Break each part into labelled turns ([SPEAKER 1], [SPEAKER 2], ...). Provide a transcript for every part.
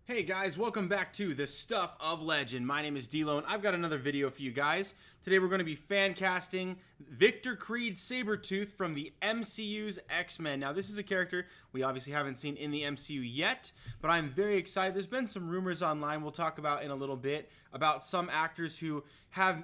[SPEAKER 1] Hey guys, welcome back to The Stuff of Legend. My name is D-Lo and I've got another video for you guys. Today we're going to be fan casting Victor Creed Sabertooth from the MCU's X-Men. Now this is a character we obviously haven't seen in the MCU yet, but I'm very excited. There's been some rumors online we'll talk about in a little bit about some actors who have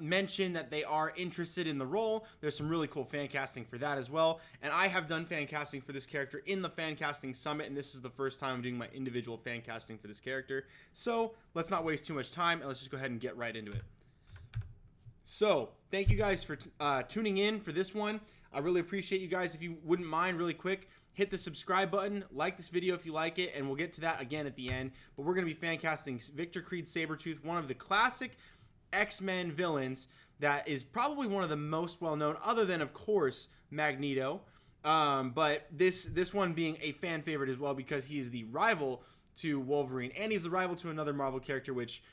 [SPEAKER 1] mentioned that they are interested in the role. There's some really cool fan casting for that as well, and I have done fan casting for this character in the fan casting summit, and this is the first time I'm doing my individual fan casting for this character. So let's not waste too much time and let's just go ahead and get right into it. So thank you guys for tuning in for this one. I really appreciate you guys. If you wouldn't mind, really quick, hit the subscribe button, like this video if you like it, and we'll get to that again at the end. But we're going to be fan casting Victor Creed Sabertooth, one of the classic X-Men villains that is probably one of the most well-known, other than, of course, Magneto. But this one being a fan favorite as well because he is the rival to Wolverine, and he's the rival to another Marvel character, which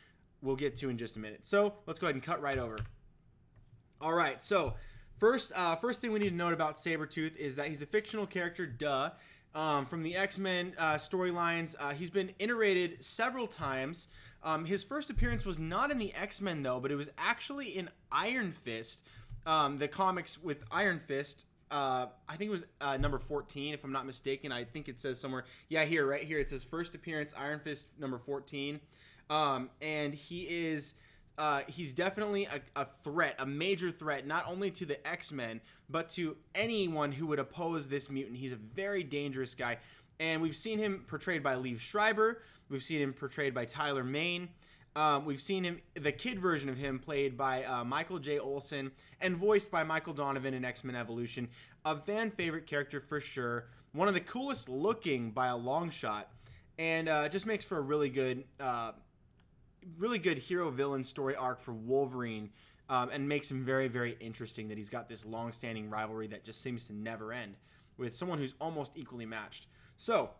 [SPEAKER 1] we'll get to in just a minute. So let's go ahead and cut right over. All right, so first thing we need to note about Sabertooth is that he's a fictional character, from the X-Men storylines. He's been iterated several times. His first appearance was not in the X-Men, though, but it was actually in Iron Fist, the comics with Iron Fist. I think it was number 14, if I'm not mistaken. I think it says somewhere. Yeah, here, right here. It says first appearance, Iron Fist, number 14. And he is... he's definitely a threat, a major threat, not only to the X-Men, but to anyone who would oppose this mutant. He's a very dangerous guy. And we've seen him portrayed by Liev Schreiber. We've seen him portrayed by Tyler Mane. We've seen him, the kid version of him, played by Michael J. Olsen and voiced by Michael Donovan in X-Men Evolution. A fan favorite character for sure. One of the coolest looking by a long shot. And just makes for a really good hero-villain story arc for Wolverine, and makes him very, very interesting that he's got this long-standing rivalry that just seems to never end with someone who's almost equally matched. So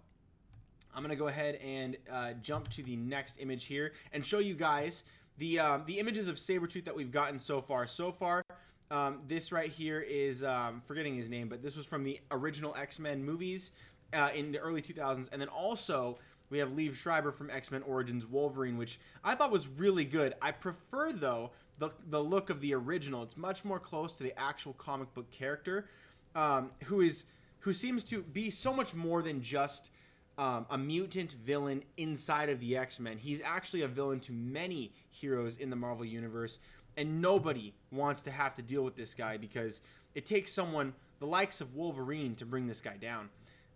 [SPEAKER 1] I'm going to go ahead and jump to the next image here and show you guys the images of Sabertooth that we've gotten so far. This right here is, forgetting his name, but this was from the original X-Men movies in the early 2000s, and then also we have Liev Schreiber from X-Men Origins Wolverine, which I thought was really good. I prefer, though, the look of the original. It's much more close to the actual comic book character, who seems to be so much more than just a mutant villain inside of the X-Men. He's actually a villain to many heroes in the Marvel Universe, and nobody wants to have to deal with this guy because it takes someone the likes of Wolverine to bring this guy down.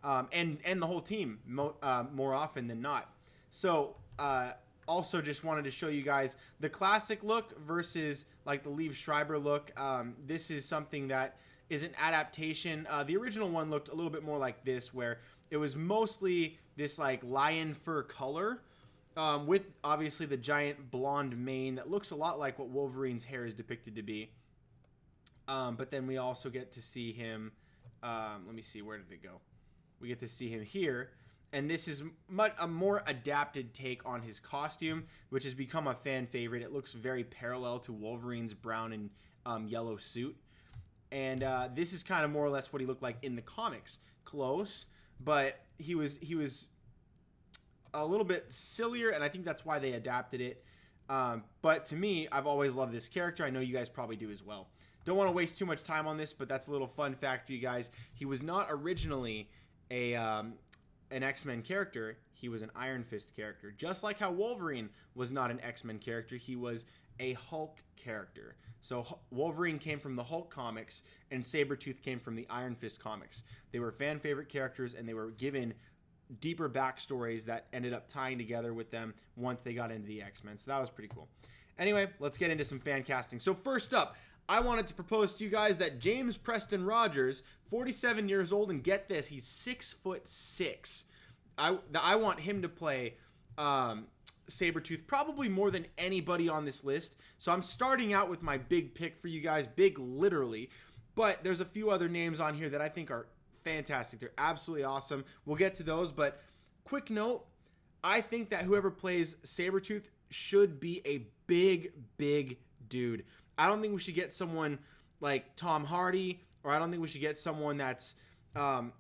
[SPEAKER 1] And the whole team more often than not. So also just wanted to show you guys the classic look versus like the Liev Schreiber look. This is something that is an adaptation. The original one looked a little bit more like this, where it was mostly this like lion fur color, with obviously the giant blonde mane that looks a lot like what Wolverine's hair is depicted to be. But then we also get to see him. Let me see, where did it go? We get to see him here, and this is a more adapted take on his costume, which has become a fan favorite. It looks very parallel to Wolverine's brown and yellow suit, and this is kind of more or less what he looked like in the comics. Close, but he was a little bit sillier, and I think that's why they adapted it. But to me, I've always loved this character. I know you guys probably do as well. Don't want to waste too much time on this, but that's a little fun fact for you guys. He was not originally an X-Men character. He was an Iron Fist character. Just like how Wolverine was not an X-Men character, he was a Hulk character. So Wolverine came from the Hulk comics, and Sabertooth came from the Iron Fist comics. They were fan favorite characters, and they were given deeper backstories that ended up tying together with them once they got into the X-Men. So that was pretty cool. Anyway, let's get into some fan casting. So first up, I wanted to propose to you guys that James Preston Rodgers, 47 years old, and get this, he's 6'6". I want him to play Sabertooth probably more than anybody on this list. So I'm starting out with my big pick for you guys, big literally. But there's a few other names on here that I think are fantastic. They're absolutely awesome. We'll get to those, but quick note, I think that whoever plays Sabertooth should be a big, big dude. I don't think we should get someone like Tom Hardy, or I don't think we should get someone that's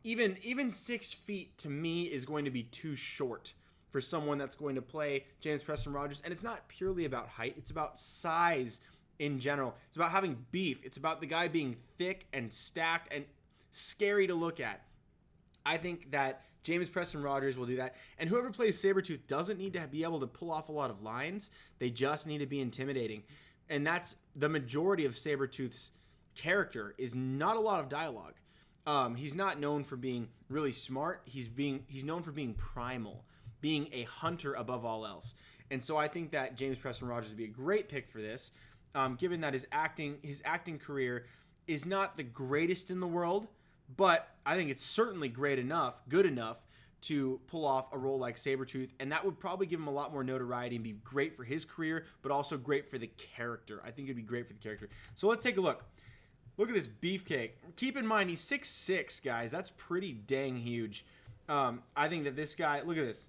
[SPEAKER 1] even 6 feet to me is going to be too short for someone that's going to play James Preston Rodgers. And it's not purely about height. It's about size in general. It's about having beef. It's about the guy being thick and stacked and scary to look at. I think that James Preston Rodgers will do that. And whoever plays Sabertooth doesn't need to be able to pull off a lot of lines. They just need to be intimidating. And that's the majority of Sabertooth's character, is not a lot of dialogue. He's not known for being really smart. He's known for being primal, being a hunter above all else. And so I think that James Preston Rodgers would be a great pick for this, given that his acting career is not the greatest in the world, but I think it's certainly good enough to pull off a role like Sabertooth, and that would probably give him a lot more notoriety and be great for his career, but also great for the character. I think it'd be great for the character. So let's take a look. Look at this beefcake. Keep in mind, he's 6'6", guys. That's pretty dang huge. I think that this guy, look at this.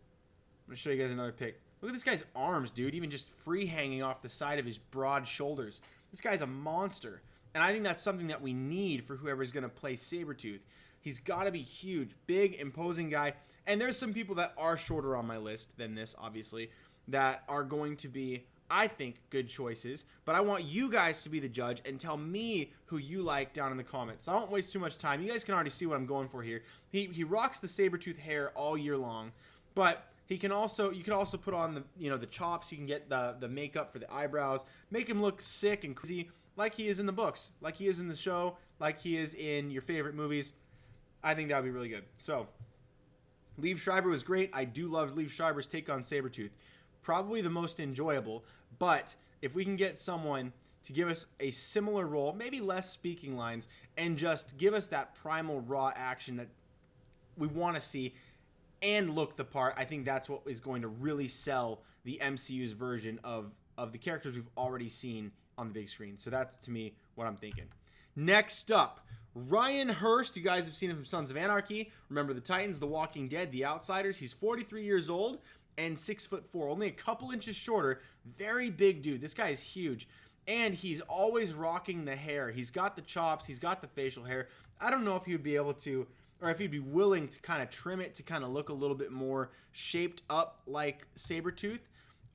[SPEAKER 1] I'm going to show you guys another pic. Look at this guy's arms, dude. Even just free hanging off the side of his broad shoulders. This guy's a monster. And I think that's something that we need for whoever's going to play Sabertooth. He's got to be huge, big, imposing guy. And there's some people that are shorter on my list than this, obviously, that are going to be, I think, good choices. But I want you guys to be the judge and tell me who you like down in the comments. So I won't waste too much time. You guys can already see what I'm going for here. He rocks the Sabertooth hair all year long, but you can also put on the chops. You can get the makeup for the eyebrows, make him look sick and crazy, like he is in the books, like he is in the show, like he is in your favorite movies. I think that would be really good. So, Liev Schreiber was great. I do love Liev Schreiber's take on Sabertooth. Probably the most enjoyable, but if we can get someone to give us a similar role, maybe less speaking lines, and just give us that primal raw action that we want to see and look the part, I think that's what is going to really sell the MCU's version of the characters we've already seen on the big screen. So that's, to me, what I'm thinking. Next up, Ryan Hurst. You guys have seen him from Sons of Anarchy. Remember the Titans, The Walking Dead, The Outsiders. He's 43 years old and 6'4", only a couple inches shorter. Very big dude. This guy is huge. And he's always rocking the hair. He's got the chops. He's got the facial hair. I don't know if he would be able to, or if he'd be willing to kind of trim it to kind of look a little bit more shaped up like Sabertooth.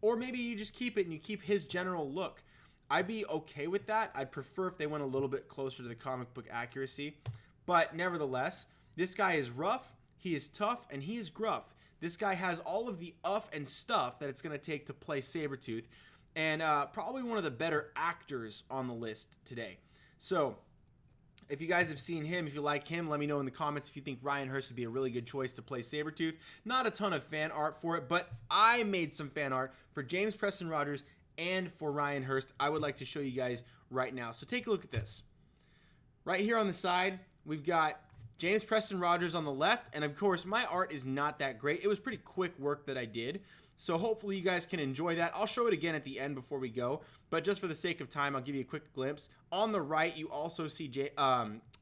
[SPEAKER 1] Or maybe you just keep it and you keep his general look. I'd be okay with that. I'd prefer if they went a little bit closer to the comic book accuracy. But nevertheless, this guy is rough, he is tough, and he is gruff. This guy has all of the uff and stuff that it's going to take to play Sabertooth. And probably one of the better actors on the list today. So, if you guys have seen him, if you like him, let me know in the comments if you think Ryan Hurst would be a really good choice to play Sabertooth. Not a ton of fan art for it, but I made some fan art for James Preston Rodgers and for Ryan Hurst. I would like to show you guys right now. So take a look at this. Right here on the side, we've got James Preston Rodgers on the left, and of course, my art is not that great. It was pretty quick work that I did, so hopefully you guys can enjoy that. I'll show it again at the end before we go, but just for the sake of time, I'll give you a quick glimpse. On the right, you also see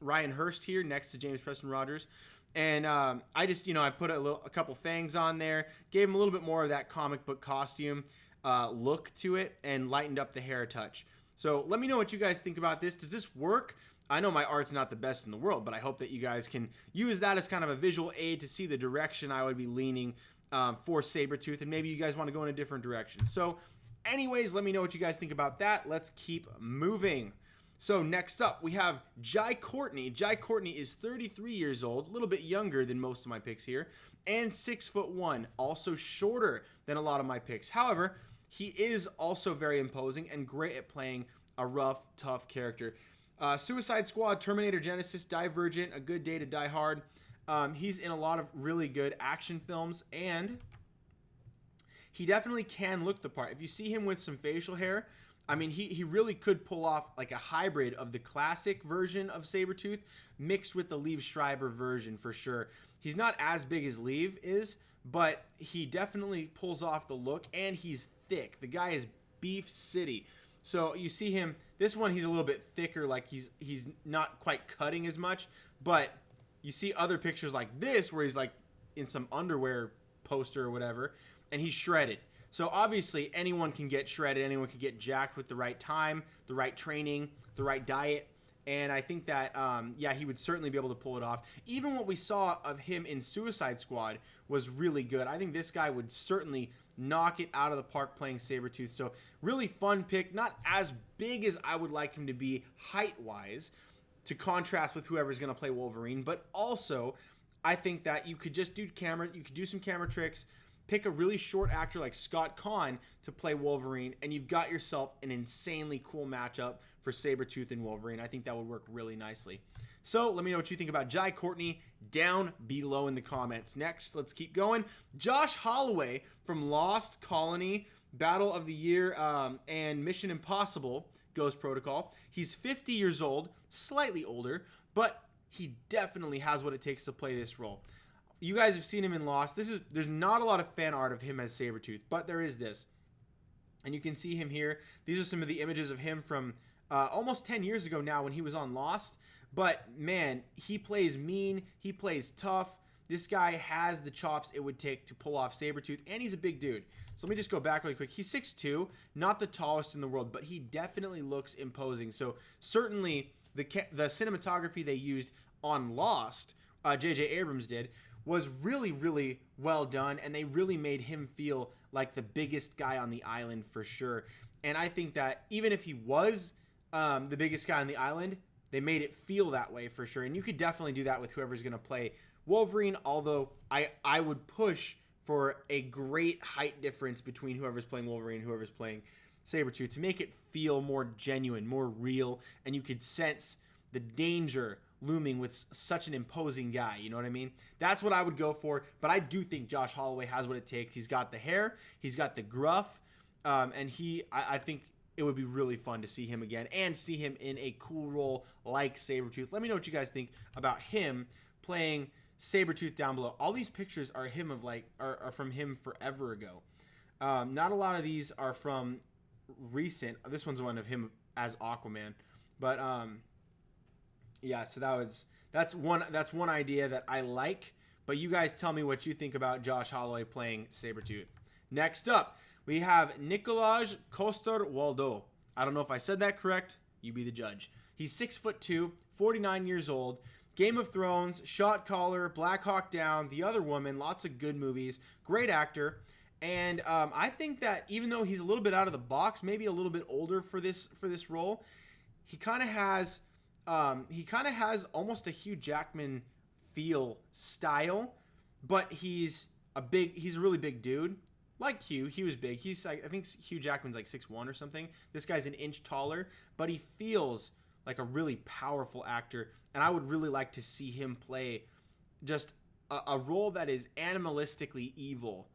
[SPEAKER 1] Ryan Hurst here next to James Preston Rodgers. And I just, I put a couple fangs on there, gave him a little bit more of that comic book costume look to it, and lightened up the hair a touch. So let me know what you guys think about this. Does this work? I know my art's not the best in the world, but I hope that you guys can use that as kind of a visual aid to see the direction I would be leaning for Sabertooth, and maybe you guys want to go in a different direction. So anyways, let me know what you guys think about that. Let's keep moving. So next up, we have Jai Courtney. Jai Courtney is 33 years old, a little bit younger than most of my picks here, and 6'1", also shorter than a lot of my picks. However, he is also very imposing and great at playing a rough, tough character. Suicide Squad, Terminator Genesis, Divergent, A Good Day to Die Hard. He's in a lot of really good action films, and he definitely can look the part. If you see him with some facial hair, I mean, he really could pull off like a hybrid of the classic version of Sabertooth mixed with the Liev Schreiber version for sure. He's not as big as Liev is, but he definitely pulls off the look, and he's thick. The guy is beef city. So you see him, this one he's a little bit thicker, like he's not quite cutting as much, but you see other pictures like this where he's like in some underwear poster or whatever, and he's shredded. So obviously anyone can get shredded, anyone can get jacked with the right time, the right training, the right diet, And I think that, yeah, he would certainly be able to pull it off. Even what we saw of him in Suicide Squad was really good. I think this guy would certainly knock it out of the park playing Sabertooth. So really fun pick. Not as big as I would like him to be height-wise to contrast with whoever's going to play Wolverine. But also, I think that you could just do some camera tricks, pick a really short actor like Scott Conn to play Wolverine, and you've got yourself an insanely cool matchup for Sabertooth and Wolverine. I think that would work really nicely. So let me know what you think about Jai Courtney down below in the comments. Next, let's keep going. Josh Holloway from Lost, Colony, Battle of the Year, and Mission Impossible Ghost Protocol. He's 50 years old, slightly older, but he definitely has what it takes to play this role. You guys have seen him in Lost. There's not a lot of fan art of him as Sabertooth, but there is this. And you can see him here. These are some of the images of him from almost 10 years ago now when he was on Lost. But, man, he plays mean. He plays tough. This guy has the chops it would take to pull off Sabertooth, and he's a big dude. So let me just go back really quick. He's 6'2", not the tallest in the world, but he definitely looks imposing. So certainly the cinematography they used on Lost, J.J. Abrams did, was really, really well done, and they really made him feel like the biggest guy on the island for sure. And I think that even if he was the biggest guy on the island, they made it feel that way for sure. And you could definitely do that with whoever's going to play Wolverine, although I would push for a great height difference between whoever's playing Wolverine and whoever's playing Sabertooth to make it feel more genuine, more real, and you could sense the danger looming with such an imposing guy. You know what I mean? That's what I would go for, but I do think Josh Holloway has what it takes. He's got the hair, he's got the gruff, and I think it would be really fun to see him again and see him in a cool role like Sabertooth. Let me know what you guys think about him playing Sabertooth down below. All these pictures are are from him forever ago. Not a lot of these are from recent. This one's one of him as Aquaman, but yeah. So that's one idea that I like. But you guys tell me what you think about Josh Holloway playing Sabertooth. Next up, we have Nikolaj CosterWaldau. I don't know if I said that correct. You be the judge. He's 6'2", 49 years old. Game of Thrones, Shot Caller, Black Hawk Down, The Other Woman, lots of good movies. Great actor. And I think that even though he's a little bit out of the box, maybe a little bit older for this role, he kind of has almost a Hugh Jackman feel style, but he's a really big dude. Like Hugh was big. I think Hugh Jackman's like 6'1" or something. This guy's an inch taller, but he feels like a really powerful actor, and I would really like to see him play just a role that is animalistically evil,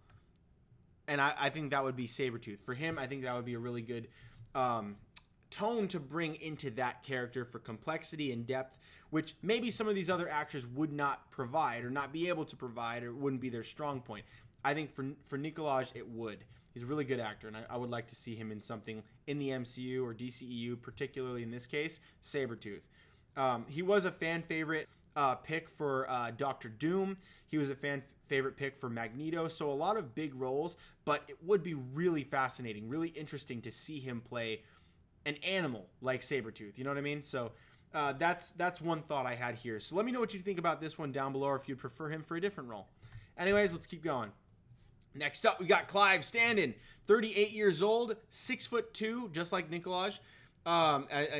[SPEAKER 1] and I think that would be Sabertooth. For him, I think that would be a really good tone to bring into that character for complexity and depth, which maybe some of these other actors would not provide or not be able to provide, or wouldn't be their strong point. I think for Nikolaj, it would. He's a really good actor, and I would like to see him in something in the MCU or DCEU, particularly in this case, Sabertooth. He was a fan favorite pick for Doctor Doom. He was a fan favorite pick for Magneto, so a lot of big roles, but it would be really fascinating, really interesting to see him play an animal like Sabertooth. You know what I mean? So that's one thought I had here. So let me know what you think about this one down below, or if you'd prefer him for a different role. Anyways, let's keep going. Next up, we got Clive Standen, 38 years old, 6'2", just like Nikolaj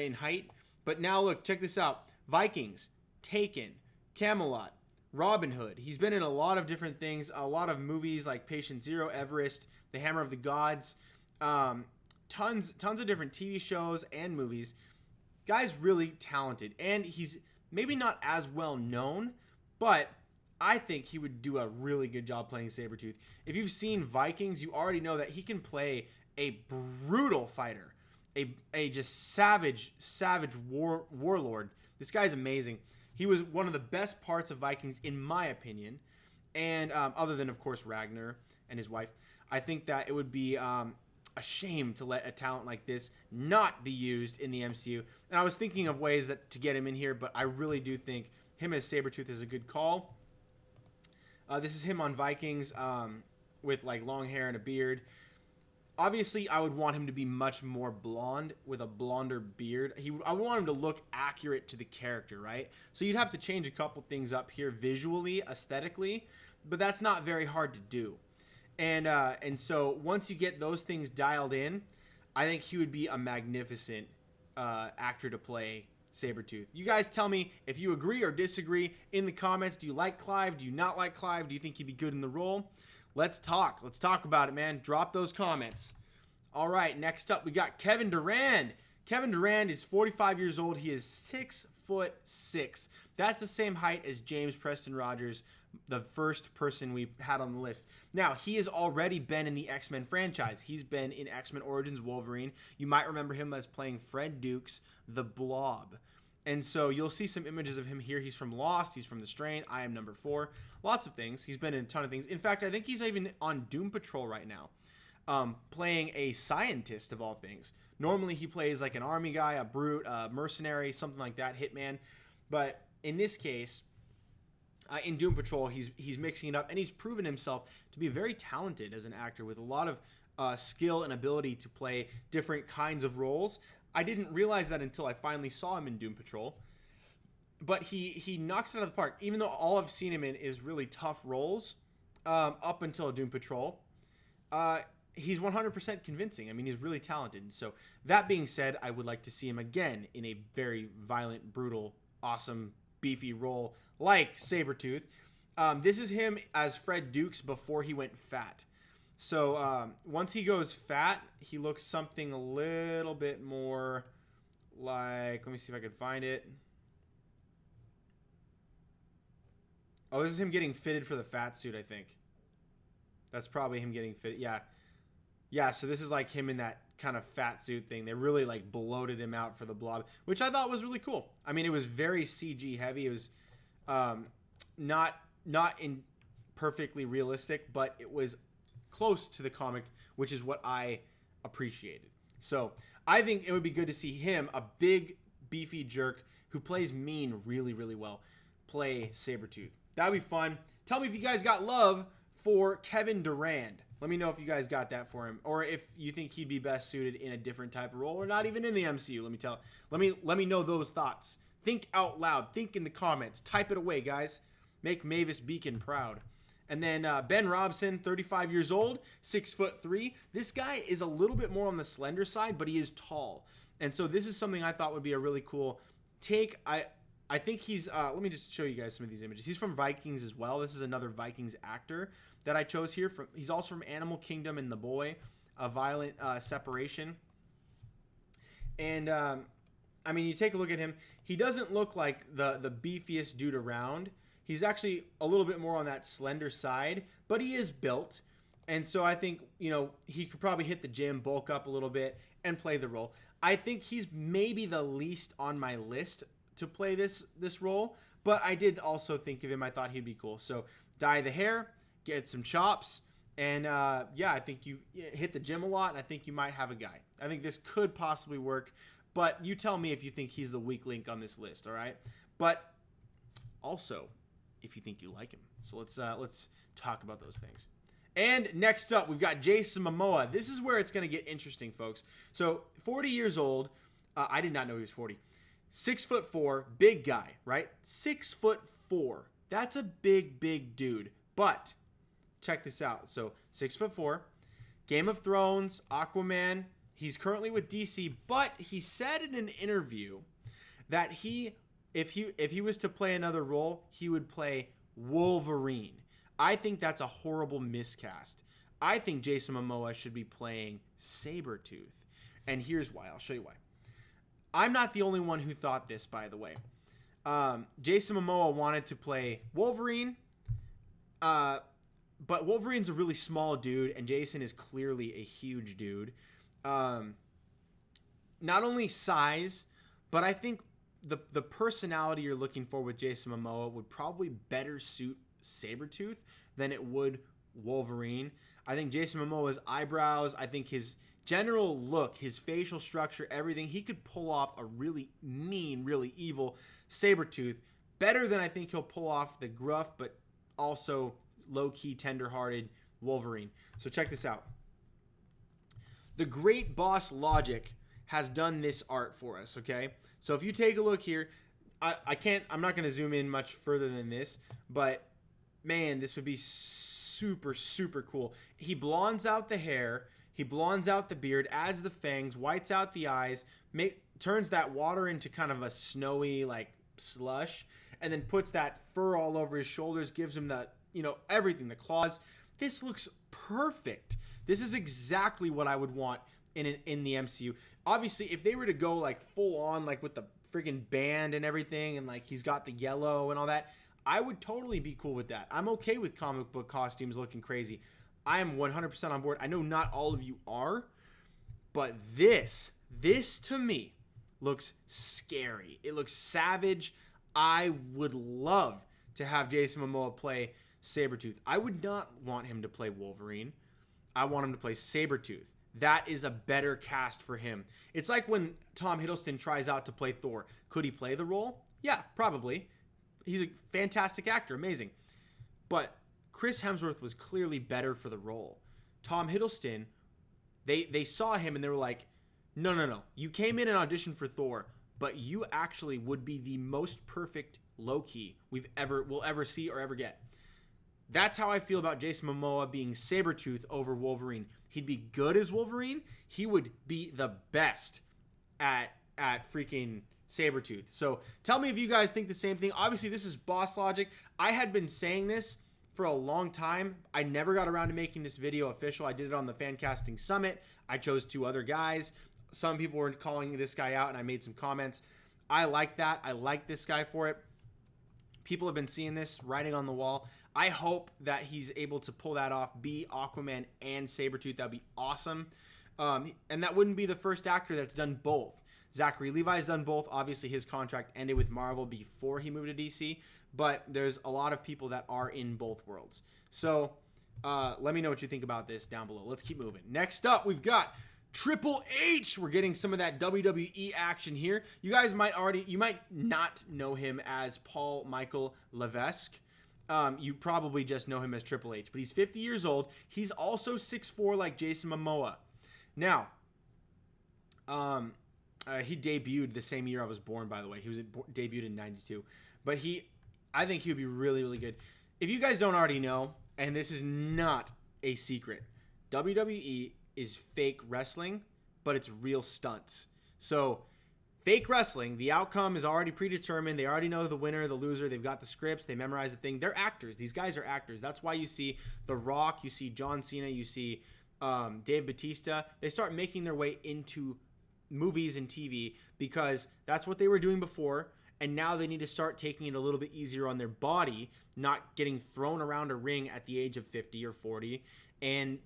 [SPEAKER 1] in height. But now look, check this out. Vikings, Taken, Camelot, Robin Hood. He's been in a lot of different things, a lot of movies like Patient Zero, Everest, The Hammer of the Gods, tons of different TV shows and movies. Guy's really talented, and he's maybe not as well known, but I think he would do a really good job playing Sabertooth. If you've seen Vikings, you already know that he can play a brutal fighter, a just savage warlord. This guy's amazing. He was one of the best parts of Vikings, in my opinion, and other than, of course, Ragnar and his wife. I think that it would be a shame to let a talent like this not be used in the MCU. And I was thinking of ways to get him in here, but I really do think him as Sabertooth is a good call. This is him on Vikings with like long hair and a beard. obviously, I would want him to be much more blonde with a blonder beard. I would want him to look accurate to the character, right? So you'd have to change a couple things up here visually, aesthetically, but that's not very hard to do. And so once you get those things dialed in, I think he would be a magnificent actor to play Sabertooth. You guys tell me if you agree or disagree in the comments. Do you like Clive? Do you not like Clive? Do you think he'd be good in the role? Let's talk. Let's talk about it, man. Drop those comments. All right, next up, we got Kevin Durand. Kevin Durand is 45 years old. He is 6'6". That's the same height as James Preston Rodgers, the first person we had on the list. Now, he has already been in the X-Men franchise. He's been in X-Men Origins Wolverine. You might remember him as playing Fred Dukes, the Blob. And so you'll see some images of him here. He's from Lost. He's from The Strain. I Am Number 4. Lots of things. He's been in a ton of things. In fact, I think he's even on Doom Patrol right now, playing a scientist of all things. Normally, he plays like an army guy, a brute, a mercenary, something like that, hitman. But in this case, in Doom Patrol, he's mixing it up, and he's proven himself to be very talented as an actor with a lot of skill and ability to play different kinds of roles. I didn't realize that until I finally saw him in Doom Patrol. But he knocks it out of the park, even though all I've seen him in is really tough roles up until Doom Patrol. He's 100% convincing. I mean, he's really talented. So that being said, I would like to see him again in a very violent, brutal, awesome, beefy role like Sabertooth. This is him as Fred Dukes before he went fat. So once he goes fat, he looks something a little bit more like, let me see if I can find it. Oh, this is him getting fitted for the fat suit, I think. That's probably him getting fitted. Yeah. Yeah, so this is like him in that kind of fat suit thing. They really like bloated him out for the Blob, which I thought was really cool. I mean, it was very CG heavy. It was not in perfectly realistic, but it was close to the comic, which is what I appreciated. So I think it would be good to see him, a big, beefy jerk who plays mean really, really well, play Sabertooth. That would be fun. Tell me if you guys got love for Kevin Durand. Let me know if you guys got that for him, or if you think he'd be best suited in a different type of role, or not even in the MCU. Let me know those thoughts. Think out loud. Think in the comments. Type it away, guys. Make Mavis Beacon proud. And then Ben Robson, 35 years old, 6'3". This guy is a little bit more on the slender side, but he is tall. And so this is something I thought would be a really cool take. I think he's, let me just show you guys some of these images. He's from Vikings as well. This is another Vikings actor that I chose here. He's also from Animal Kingdom and The Boy, A Violent Separation. And, I mean, you take a look at him. He doesn't look like the beefiest dude around. He's actually a little bit more on that slender side, but he is built. And so I think, you know, he could probably hit the gym, bulk up a little bit, and play the role. I think he's maybe the least on my list to play this role, but I did also think of him. I thought he'd be cool. So dye the hair, get some chops, and yeah, I think you hit the gym a lot, and I think you might have a guy. I think this could possibly work, but you tell me if you think he's the weak link on this list, all right? But also, if you think you like him. So let's talk about those things. And next up, we've got Jason Momoa. This is where it's going to get interesting, folks. So 40 years old. I did not know he was 40. 6'4", big guy, right? 6'4". That's a big dude. But check this out. So 6'4", Game of Thrones, Aquaman. He's currently with DC, but he said in an interview that if he was to play another role, he would play Wolverine. I think that's a horrible miscast. I think Jason Momoa should be playing Sabertooth. And here's why. I'll show you why. I'm not the only one who thought this, by the way. Jason Momoa wanted to play Wolverine, but Wolverine's a really small dude, and Jason is clearly a huge dude. Not only size, but I think the personality you're looking for with Jason Momoa would probably better suit Sabertooth than it would Wolverine. I think Jason Momoa's eyebrows, I think his general look, his facial structure, everything, he could pull off a really mean, really evil Sabertooth better than I think he'll pull off the gruff but also low-key, tender-hearted Wolverine. So check this out. The great boss Logic has done this art for us, okay? So if you take a look here, I'm not going to zoom in much further than this, but man, this would be super, super cool. He blondes out the hair, he blondes out the beard, adds the fangs, whites out the eyes, turns that water into kind of a snowy, like, slush, and then puts that fur all over his shoulders, gives him the, everything, the claws. This looks perfect. This is exactly what I would want in the MCU. Obviously, if they were to go like full on, like with the freaking band and everything, and like he's got the yellow and all that, I would totally be cool with that. I'm okay with comic book costumes looking crazy. I am 100% on board. I know not all of you are, but this to me looks scary. It looks savage. I would love to have Jason Momoa play Sabertooth. I would not want him to play Wolverine. I want him to play Sabertooth. That is a better cast for him. It's like when Tom Hiddleston tries out to play Thor. Could he play the role? Yeah, probably. He's a fantastic actor, amazing. But Chris Hemsworth was clearly better for the role. Tom Hiddleston, they saw him and they were like, no. You came in and auditioned for Thor, but you actually would be the most perfect Loki we'll ever see or ever get. That's how I feel about Jason Momoa being Sabertooth over Wolverine. He'd be good as Wolverine. He would be the best at freaking Sabertooth. So tell me if you guys think the same thing. Obviously, this is boss logic. I had been saying this for a long time. I never got around to making this video official. I did it on the Fancasting Summit. I chose 2 other guys. Some people were calling this guy out, and I made some comments. I like that. I like this guy for it. People have been seeing this writing on the wall. I hope that he's able to pull that off, be Aquaman and Sabertooth. That'd be awesome. And that wouldn't be the first actor that's done both. Zachary Levi's done both. Obviously, his contract ended with Marvel before he moved to DC. But there's a lot of people that are in both worlds. So let me know what you think about this down below. Let's keep moving. Next up, we've got Triple H. We're getting some of that WWE action here. You guys might not know him as Paul Michael Levesque. You probably just know him as Triple H, but he's 50 years old. He's also 6'4" like Jason Momoa. Now, he debuted the same year I was born, by the way. He was debuted in 92. But I think he would be really, really good. If you guys don't already know, and this is not a secret, WWE is fake wrestling, but it's real stunts. So fake wrestling, the outcome is already predetermined. They already know the winner, the loser. They've got the scripts. They memorize the thing. They're actors. These guys are actors. That's why you see The Rock, you see John Cena, you see Dave Bautista. They start making their way into movies and TV because that's what they were doing before. And now they need to start taking it a little bit easier on their body, not getting thrown around a ring at the age of 50 or 40. And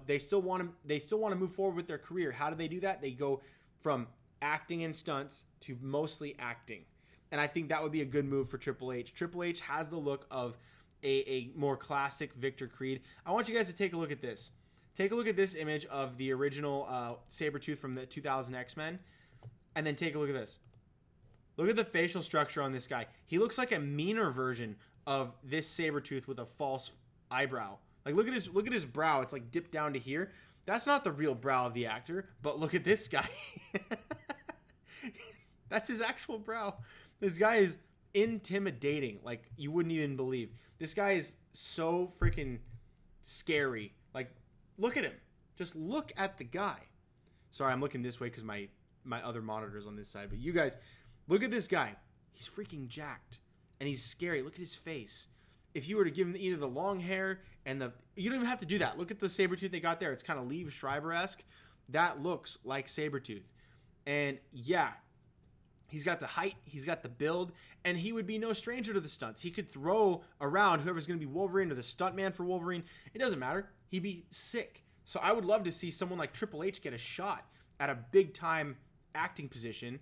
[SPEAKER 1] they still want to move forward with their career. How do they do that? They go from acting and stunts to mostly acting. And I think that would be a good move for Triple H. Triple H has the look of a more classic Victor Creed. I want you guys to take a look at this. Take a look at this image of the original Sabertooth from the 2000 Xmen. And then take a look at this. Look at the facial structure on this guy. He looks like a meaner version of this Sabertooth with a false eyebrow. Like look at his brow. It's like dipped down to here. That's not the real brow of the actor, but look at this guy. That's his actual brow. This guy is intimidating. Like you wouldn't even believe. This guy is so freaking scary. Like look at him. Just look at the guy. Sorry, I'm looking this way because my other monitor's on this side. But you guys, look at this guy. He's freaking jacked. And he's scary. Look at his face. If you were to give him either the long hair and you don't even have to do that. Look at the Sabertooth they got there. It's kind of Liev Schreiber-esque. That looks like Sabertooth. And yeah, he's got the height, he's got the build, and he would be no stranger to the stunts. He could throw around whoever's going to be Wolverine or the stuntman for Wolverine. It doesn't matter. He'd be sick. So I would love to see someone like Triple H get a shot at a big-time acting position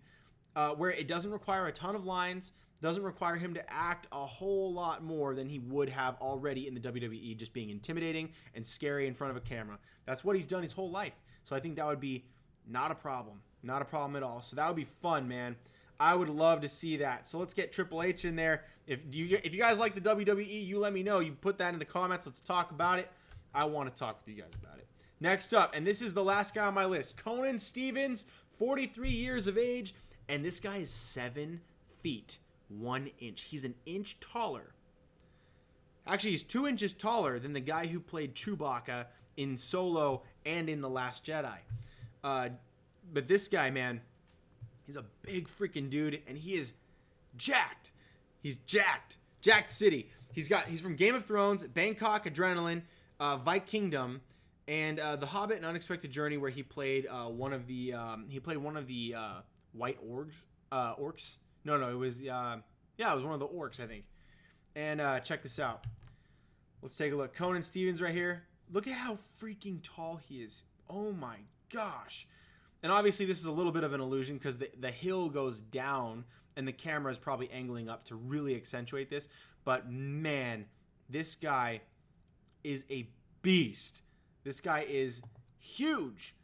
[SPEAKER 1] where it doesn't require a ton of lines, doesn't require him to act a whole lot more than he would have already in the WWE, just being intimidating and scary in front of a camera. That's what he's done his whole life. So I think that would be not a problem. Not a problem at all. So that would be fun, man. I would love to see that. So let's get Triple H in there. If you guys like the WWE, you let me know. You put that in the comments. Let's talk about it. I want to talk with you guys about it. Next up, and this is the last guy on my list, Conan Stevens, 43 years of age, and this guy is 7 feet 1 inch. He's an inch taller. Actually, he's 2 inches taller than the guy who played Chewbacca in Solo and in The Last Jedi. But this guy, man, he's a big freaking dude, and he is jacked. He's jacked. Jacked City. He's from Game of Thrones, Bangkok, Adrenaline, Vikingdom, and The Hobbit: An Unexpected Journey, where he played one of the white orcs. No, it was it was one of the orcs, I think. And check this out. Let's take a look. Conan Stevens right here. Look at how freaking tall he is. Oh my gosh. And obviously this is a little bit of an illusion because the hill goes down and the camera is probably angling up to really accentuate this. But man, this guy is a beast. This guy is huge.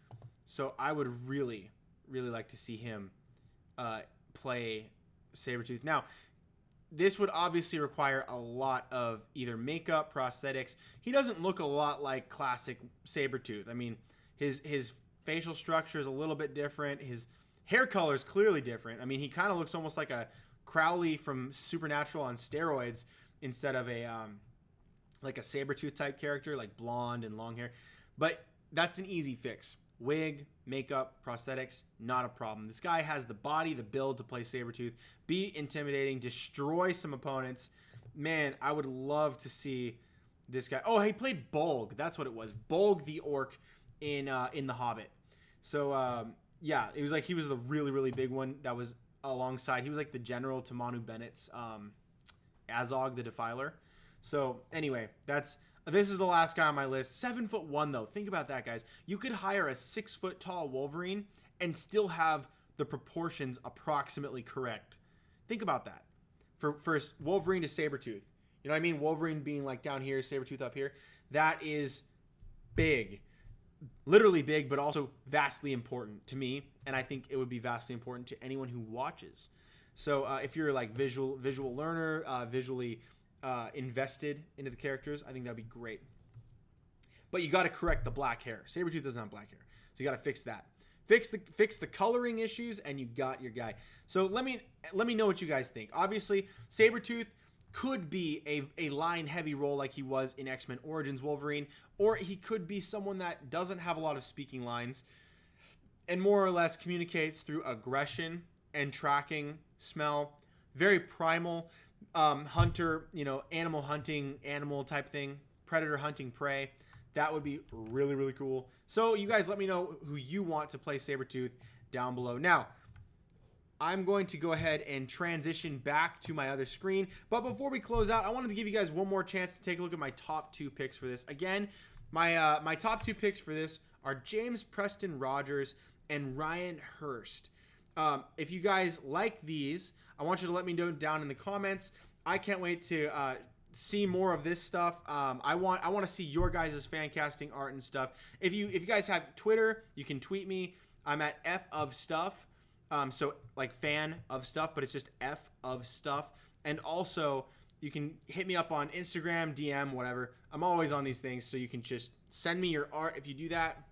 [SPEAKER 1] So I would really, really like to see him play Sabertooth. Now, this would obviously require a lot of either makeup, prosthetics. He doesn't look a lot like classic Sabertooth. I mean, his facial structure is a little bit different. His hair color is clearly different. I mean, he kind of looks almost like a Crowley from Supernatural on steroids instead of a like a Sabertooth type character, like blonde and long hair. But that's an easy fix. Wig, makeup, prosthetics, not a problem. This guy has the body, the build to play Sabertooth, be intimidating, destroy some opponents. Man, I would love to see this guy. Oh, he played Bolg. That's what it was. Bolg the orc in The Hobbit. So, yeah, it was like he was the really, really big one that was alongside. He was like the general to Manu Bennett's Azog the Defiler. So, anyway, this is the last guy on my list. 7'1" though. Think about that, guys. You could hire a 6 foot tall Wolverine and still have the proportions approximately correct. Think about that. For Wolverine to Sabertooth. You know what I mean? Wolverine being like down here, Sabertooth up here. That is big. Literally big, but also vastly important to me. And I think it would be vastly important to anyone who watches. So if you're like visual learner, visually invested into the characters, I think that'd be great. But you got to correct the black hair. Sabertooth doesn't have black hair, so you got to fix that. Fix the coloring issues, and you got your guy. So let me know what you guys think. Obviously, Sabertooth could be a line heavy role like he was in X-Men Origins Wolverine, or he could be someone that doesn't have a lot of speaking lines and more or less communicates through aggression and tracking, smell, very primal. Hunter, animal hunting, animal type thing, predator hunting prey. That would be really, really cool. So you guys let me know who you want to play Sabertooth down below. Now, I'm going to go ahead and transition back to my other screen. But before we close out, I wanted to give you guys one more chance to take a look at my top 2 picks for this. Again, my top 2 picks for this are James Preston Rodgers and Ryan Hurst. If you guys like these, I want you to let me know down in the comments. I can't wait to see more of this stuff. I want to see your guys' fan casting art and stuff. If you guys have Twitter, you can tweet me. I'm at F of Stuff. So like fan of stuff, but it's just F of Stuff. And also you can hit me up on Instagram, DM, whatever. I'm always on these things, so you can just send me your art. If you do that,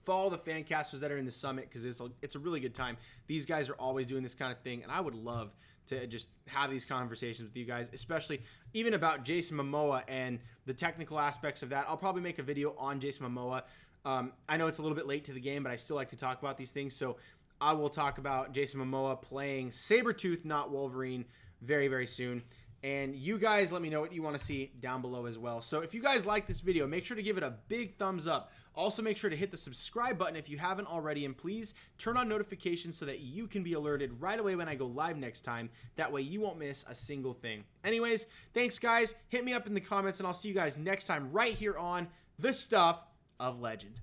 [SPEAKER 1] follow the fan casters that are in the summit, because it's a really good time. These guys are always doing this kind of thing, and I would love to just have these conversations with you guys, especially even about Jason Momoa and the technical aspects of that. I'll probably make a video on Jason Momoa. I know it's a little bit late to the game, but I still like to talk about these things, so I will talk about Jason Momoa playing Sabertooth, not Wolverine, very, very soon. And you guys let me know what you want to see down below as well. So if you guys like this video, make sure to give it a big thumbs up. Also, make sure to hit the subscribe button if you haven't already. And please turn on notifications so that you can be alerted right away when I go live next time. That way you won't miss a single thing. Anyways, thanks guys. Hit me up in the comments and I'll see you guys next time right here on The Stuff of Legend.